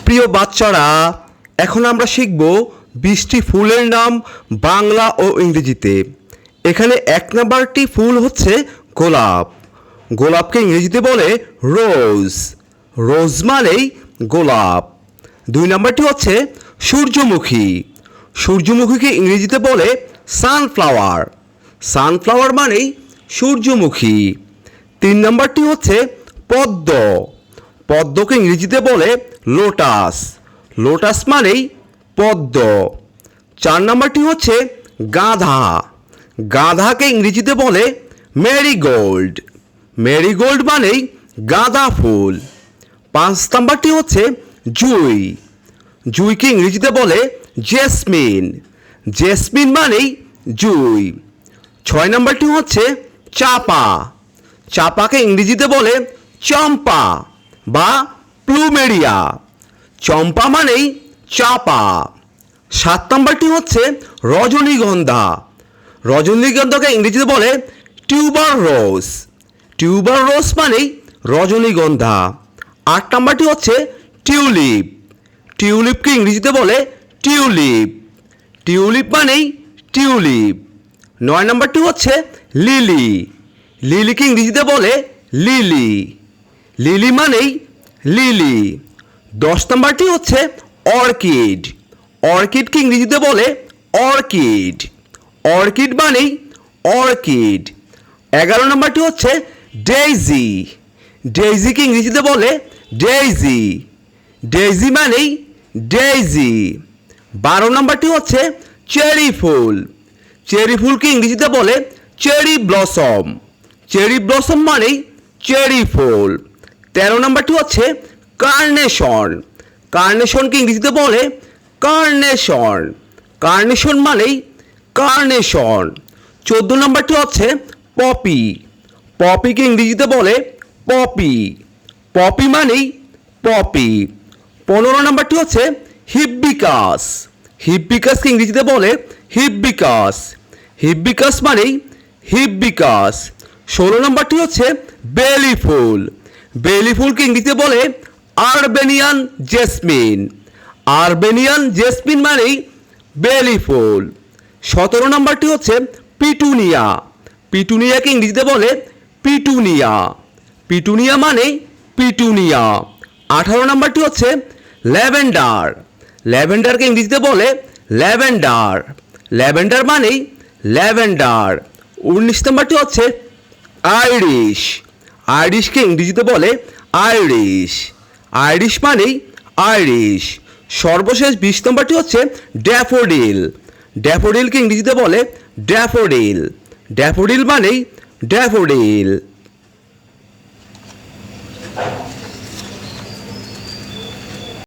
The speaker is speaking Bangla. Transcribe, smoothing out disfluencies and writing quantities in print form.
প্রিয় বাচ্চারা, এখন আমরা শিখব 20টি ফুলের নাম বাংলা ও ইংরেজিতে। এখানে 1 নাম্বারটি ফুল হচ্ছে গোলাপ। গোলাপকে ইংরেজিতে বলে রোজ। রোজ মানেই গোলাপ। 2 নাম্বারটি হচ্ছে সূর্যমুখী। সূর্যমুখীকে ইংরেজিতে বলে সানফ্লাওয়ার। সানফ্লাওয়ার মানেই সূর্যমুখী। 3 নাম্বারটি হচ্ছে পদ্ম। পদ্মকে ইংরেজিতে বলে লোটাস। লোটাস মানেই পদ্ম। 4 নাম্বারটি হচ্ছে গাঁধা। গাঁধাকে ইংরেজিতে বলে মেরিগোল্ড। মেরিগোল্ড মানেই গাঁদা ফুল। 5 নাম্বারটি হচ্ছে জুঁই। জুঁইকে ইংরেজিতে বলে জেসমিন। জেসমিন মানেই জুঁই। 6 নাম্বারটি হচ্ছে চাপা। চাপাকে ইংরেজিতে বলে চম্পা বা প্লুমেরিয়া। চম্পা মানেই চাপা। 7 নাম্বারটি হচ্ছে রজনীগন্ধা। রজনীগন্ধাকে ইংরেজিতে বলে টিউবার রোজ। টিউবার রোজ মানেই রজনীগন্ধা। 8 নাম্বারটি হচ্ছে টিউলিপ। টিউলিপকে ইংরেজিতে বলে টিউলিপ। টিউলিপ মানেই টিউলিপ। 9 নাম্বারটি হচ্ছে লিলি। লিলিকে ইংরেজিতে বলে লিলি। লিলি মানেই লিলি। 10 নাম্বারটি হচ্ছে অর্কিড। অর্কিডকে ইংরেজিতে বলে অর্কিড। অর্কিড মানেই অর্কিড। 11 নাম্বারটি হচ্ছে ডেইজি। ডেইজিকে ইংরেজিতে বলে ডেইজি। ডেইজি মানেই ডেইজি। 12 নাম্বারটি হচ্ছে চেরি ফুল। চেরি ফুলকে ইংরেজিতে বলে চেরি ব্লসম। চেরি ব্লসম মানেই চেরি ফুল। 13 নাম্বারটি হচ্ছে কার্নেশন। কার্নেশনকে ইংরেজিতে বলে কার্নেশন। কার্নেশন মানেই কার্নেশন। 14 নাম্বারটি হচ্ছে পপি। পপিকে ইংরেজিতে বলে পপি। পপি মানেই পপি। 15 নাম্বারটি হচ্ছে হিবিস্কাস। হিবিস্কাসকে ইংরেজিতে বলে হিবিস্কাস। হিবিস্কাস মানেই হিবিস্কাস। 16 নাম্বারটি হচ্ছে বেলি ফুল। বেলি ফুলকে ইংরেজিতে বলে আরবেনিয়ান জেসমিন। আরবেনিয়ান জেসমিন মানেই বেলি ফুল। 17 নাম্বারটি হচ্ছে পিটুনিয়া। পিটুনিয়াকে ইংরেজিতে বলে পিটুনিয়া। পিটুনিয়া মানেই পিটুনিয়া। 18 নাম্বারটি হচ্ছে ল্যাভেন্ডার। ল্যাভেন্ডারকে ইংরেজিতে বলে ল্যাভেন্ডার। ল্যাভেন্ডার মানেই ল্যাভেন্ডার। 19 নাম্বারটি হচ্ছে আইরিশ। আইরিশকে ইংরেজিতে বলে আইরিশ। আইরিশ মানেই আইরিশ। সর্বশেষ 20 নম্বরটি হচ্ছে ড্যাফোডিল। ড্যাফোডিলকে ইংরেজিতে বলে ড্যাফোডিল। ড্যাফোডিল মানেই ড্যাফোডিল।